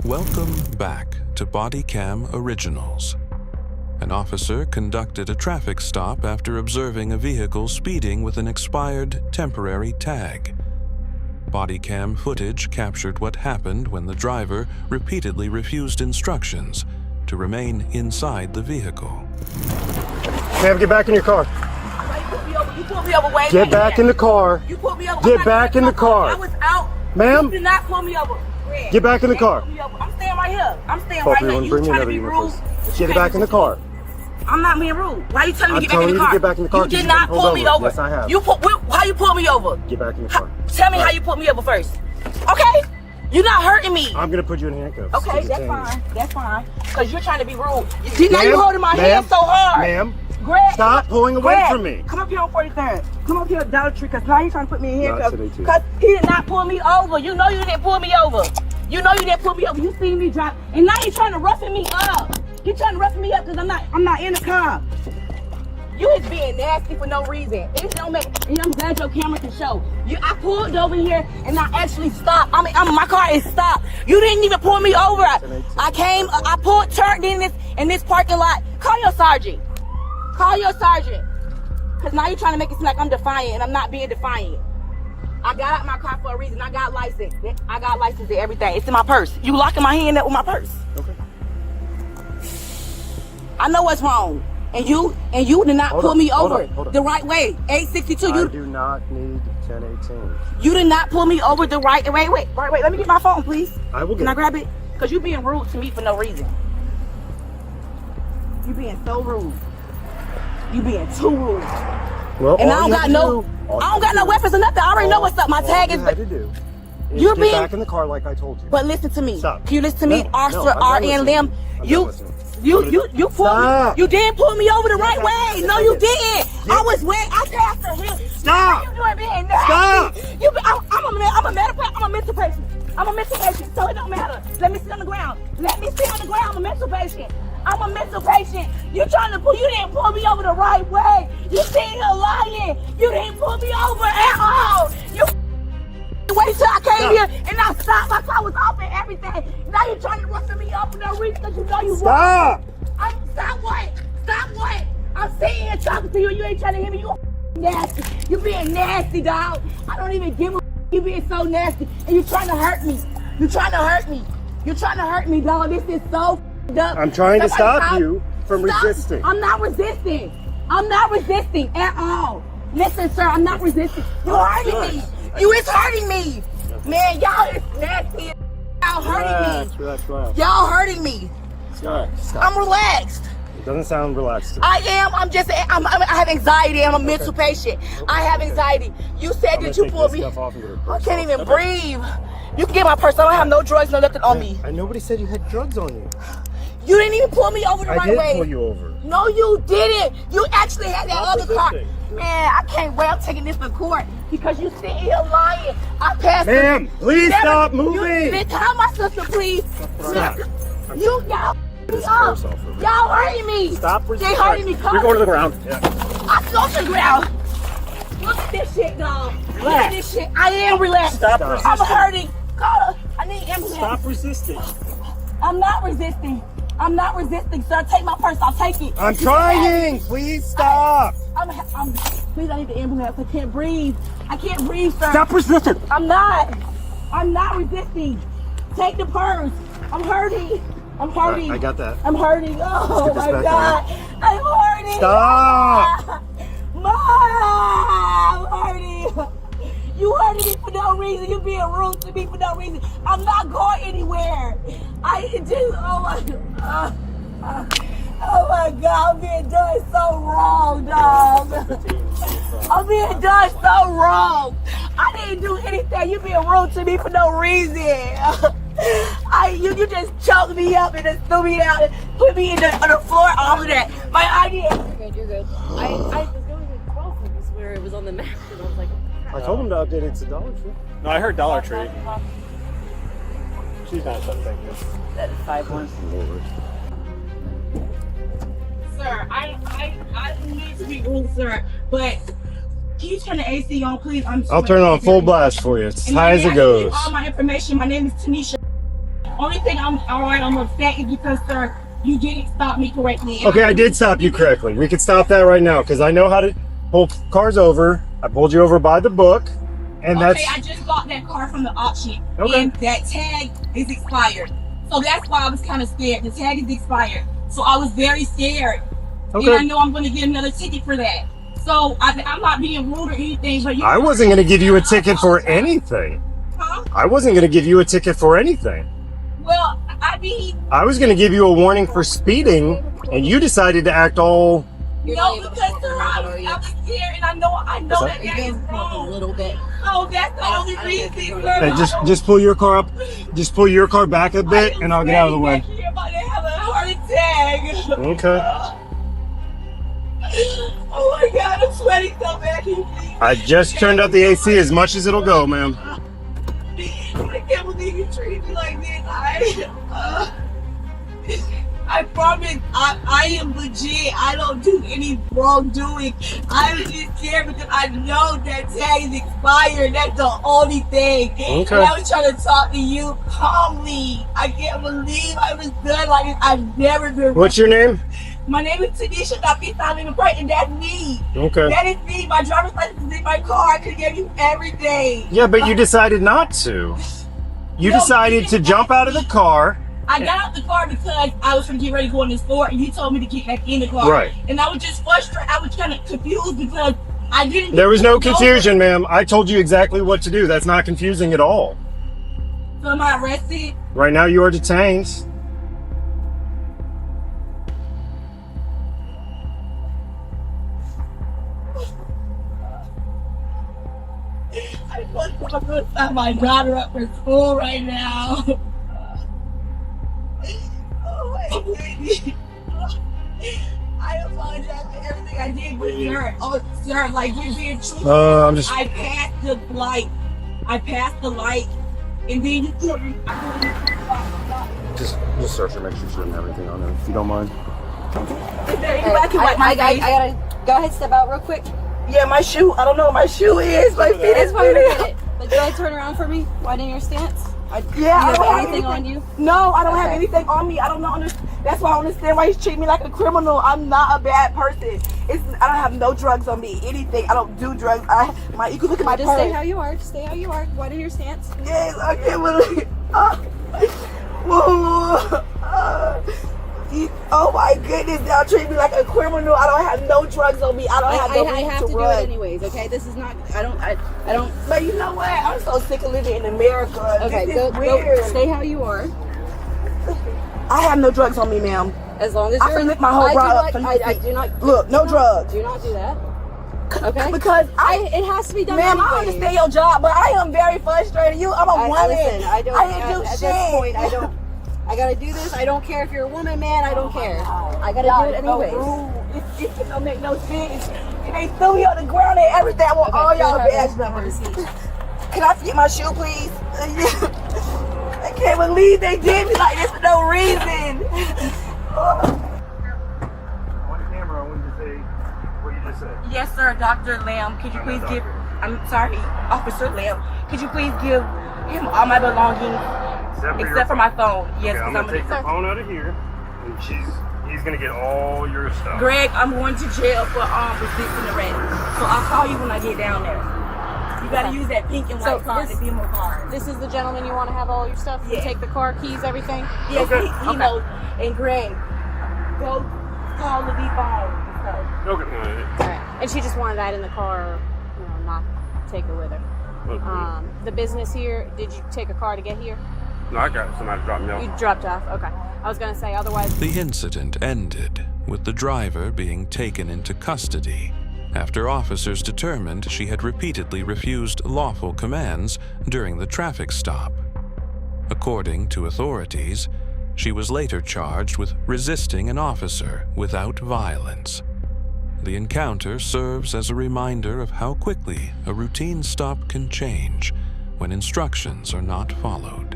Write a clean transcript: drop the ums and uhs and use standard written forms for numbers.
Welcome back to Bodycam Originals. An officer conducted a traffic stop after observing a vehicle speeding with an expired temporary tag. Bodycam footage captured what happened when the driver repeatedly refused instructions to remain inside the vehicle. Ma'am, get back in your car. You pulled me over way Get back in the car. You pulled me over. Get back in the car. I was out. Ma'am? You did not pull me over. Red. Get back in the car. I'm staying right here. I'm staying right here. You trying to be rude. Get back in the car. I'm not being rude. Why are you telling me to I'm telling you to get back in the car? You did not pull me over. Yes, I have. How you pull me over? Get back in the car. Tell me how you pulled me over first. Okay? You're not hurting me. I'm going to put you in handcuffs. Okay, that's fine. That's fine. Because you're trying to be rude. Now you're holding my hand so hard. Ma'am, Greg, stop pulling away from me. Come up here on 43rd. Come up here at Dollar Tree, because now you're trying to put me in handcuffs. today, too. Because he did not pull me over. You know you didn't pull me over. You know you didn't pull me over. You seen me drive. And now you're trying to roughen me up. You're trying to roughen me up because I'm not in the car. You is being nasty for no reason. It don't make, and I'm glad your camera can show. I pulled over here and I actually stopped. My car is stopped. You didn't even pull me over. I pulled, turned in this parking lot. Call your sergeant. Call your sergeant. Because now you're trying to make it seem like I'm defiant, and I'm not being defiant. I got out my car for a reason. I got license. I got license and everything. It's in my purse. You locking my hand up with my purse. Okay. I know what's wrong. And you did not pull me over the right way. 862. I do not need 1018. You did not pull me over the right way. Wait. Let me get my phone, please. I will get Can I grab it? Because you're being rude to me for no reason. You're being so rude. You being too rude. Well, and I don't got no weapons or nothing. I already know what's up. My tag is. You're being back in the car like I told you. But listen to me. Stop. Can you listen to me? Officer RN Lim. You pulled me. You didn't pull me over the right way. No, you didn't. I was waiting. I passed her here. Stop. You doing being nasty. Stop. I'm a mental patient. I'm a mental patient, so it don't matter. Let me sit on the ground. I'm a mental patient. I'm a mental patient. You didn't pull me over the right way. You sitting here lying. You didn't pull me over at all. You wait till I came here and I stopped. My car was off and everything. Now you're trying to rush me up for no reason because you know you Stop. Stop what? Stop what? I'm sitting here talking to you. You ain't trying to hear me. You nasty. You being nasty, dog. I don't even give a you being so nasty. And you trying to hurt me. You trying to hurt me. You trying to hurt me, dog. This is so up. I'm trying to stop you from resisting. I'm not resisting. I'm not resisting at all. Listen, sir, I'm not resisting. You're hurting me. You is hurting me. Man, y'all is nasty. Y'all hurting me. Relax. Y'all hurting me. Stop. I'm relaxed. It doesn't sound relaxed. I am. I have anxiety. I'm a mental patient. I have anxiety. You said that you pulled me. I can't even breathe. You can get my purse. I don't have no drugs, no nothing on me. And nobody said you had drugs on you. You didn't even pull me over the right way. I did pull you over. No, you didn't. You actually had that other car. Man, I can't wait. I'm taking this to court because you sitting here lying. I passed. Ma'am, please stop moving. Tell my sister, please. Stop. Y'all hurting me. Stop. They hurting me. You're going to the ground. Yeah. I go to the ground. Look at this shit, dog. Look at this shit. I am relaxed. Stop resisting. I'm hurting. Call her. I need ambulance. Stop resisting. I'm not resisting. Sir. Take my purse. I'll take it. I'm trying. Please stop. Please, I need the ambulance. I can't breathe. Sir. Stop resisting. I'm not resisting. Take the purse. I'm hurting. Right, I got that. I'm hurting. Oh my God. I'm hurting. Stop. Mom, I'm hurting. You hurting me for no reason. You being rude to me for no reason. I'm not going anywhere. Oh my God, I'm being done so wrong, dog. I'm being done so wrong. I didn't do anything. You being rude to me for no reason. You just choked me up and just threw me out and put me on the floor, all of that. My idea. You're good. I was going to Kroger's where it was on the map and I was like, I told him to update it to Dollar Tree. No, I heard Dollar Tree. She's not something. That is 5-1. Sir, I need to be rude, sir, but can you turn the AC on, please? I'll turn it on full blast for you. It's as high as it goes. All my information. My name is Tanisha. Only thing I'm upset is because, sir, you didn't stop me correctly. Okay, I did stop you correctly. We can stop that right now because I know how to pull cars over. I pulled you over by the book, and Okay, that's I just bought that car from the auction, Okay. and that tag is expired. So that's why I was kind of scared. The tag is expired, so I was very scared. okay. And I know I'm going to get another ticket for that. So I'm not being rude or anything, but I wasn't going to give you a ticket for anything. Huh? I wasn't going to give you a ticket for anything. Well, I mean, I was going to give you a warning for speeding, and you decided to act all. no, because sir, I was scared, and I know that is wrong. A little bit. Oh, that's the only reason, sir. Hey, just pull your car up. Just pull your car back a bit, and I'll get out of the way. You're about to have a heart attack. Okay. Oh my God, I'm sweating so bad. Can you please? I just turned up the AC as much as it'll go, ma'am. I can't believe you treated me like this. I promise I am legit. I don't do any wrongdoing. I'm just scared because I know that tag is expired. That's the only thing. Okay. And I was trying to talk to you calmly. I can't believe I was done like this. I've never been. What's your name? My name is Tanisha Dapita, and that's me. Okay. That is me. My driver's license is in my car. I could have given you everything. Yeah, but you decided not to. You No, decided to jump out of the car. I got out the car because I was going to get ready to go in the store, and you told me to get back in the car. Right. And I was just frustrated. I was kind of confused because I didn't. There was no confusion, ma'am. I told you exactly what to do. That's not confusing at all. So am I arrested? Right now, you are detained. I'm going to sign my daughter up for school right now. Oh my goodness. I apologize for everything I did, but sir, like you're being truthful. I'm just. I passed the light. And then you took me. Just search her, make sure she doesn't have anything on her, if you don't mind. Is there anybody I can wipe my face? I gotta go ahead, step out real quick. Yeah, my shoe. I don't know what my shoe is. My feet is That's why we fitted. get it. But go ahead, turn around for me. Widen your stance. Yeah, Do you I have don't have anything on you? No, I don't have Okay. anything on me. I don't know. That's why I understand why he's treating me like a criminal. I'm not a bad person. I don't have no drugs on me. Anything. I don't do drugs. You can look at my Just stay purse. how you are. Just stay how you are. Widen your stance. Yes, I can't believe. Oh my goodness! Y'all treat me like a criminal. I don't have no drugs on me. I don't have no I reason have to do run. it anyways. Okay, this is not. I don't. But you know what? I'm so sick of living in America. Okay, This go is weird. stay how you are. I have no drugs on me, ma'am. As long as I you're. can lift my whole bra up. I do not. Look, no drugs. Do not do that. Okay. Because It has to be done. ma'am, I anyways. understand your job, but I am very frustrated. I'm a woman. Listen, I don't. I didn't do at shit. this point, I don't. I gotta do this. I don't care if you're a woman, man. I don't care. I gotta do it anyways. It don't make no sense. They threw me on the ground and everything. I want all y'all badge numbers. Can I get my shoe, please? I can't believe they did me like this for no reason. On camera, I wanted to say what you just said. Yes, sir, Dr. Lamb. Could you please give? I'm sorry, Officer Lamb. Could you please give him all my belongings except for my phone? Yes, Okay, I'm because gonna take the phone out of here, and he's gonna get all your stuff. Greg, I'm going to jail for resisting arrest. So I'll call you when I get down there. You gotta use that pink and white card, the BMO card. This is the gentleman you want to have all your stuff. You Yeah. take the car, keys, everything. Yes, Okay. he knows. And Greg, go call the phone. Okay. All right. And she just wanted that in the car, not take her with her. The business here. Did you take a car to get here? No, I got somebody drop me off. You dropped off. Okay. I was gonna say otherwise. The incident ended with the driver being taken into custody after officers determined she had repeatedly refused lawful commands during the traffic stop. According to authorities, she was later charged with resisting an officer without violence. The encounter serves as a reminder of how quickly a routine stop can change when instructions are not followed.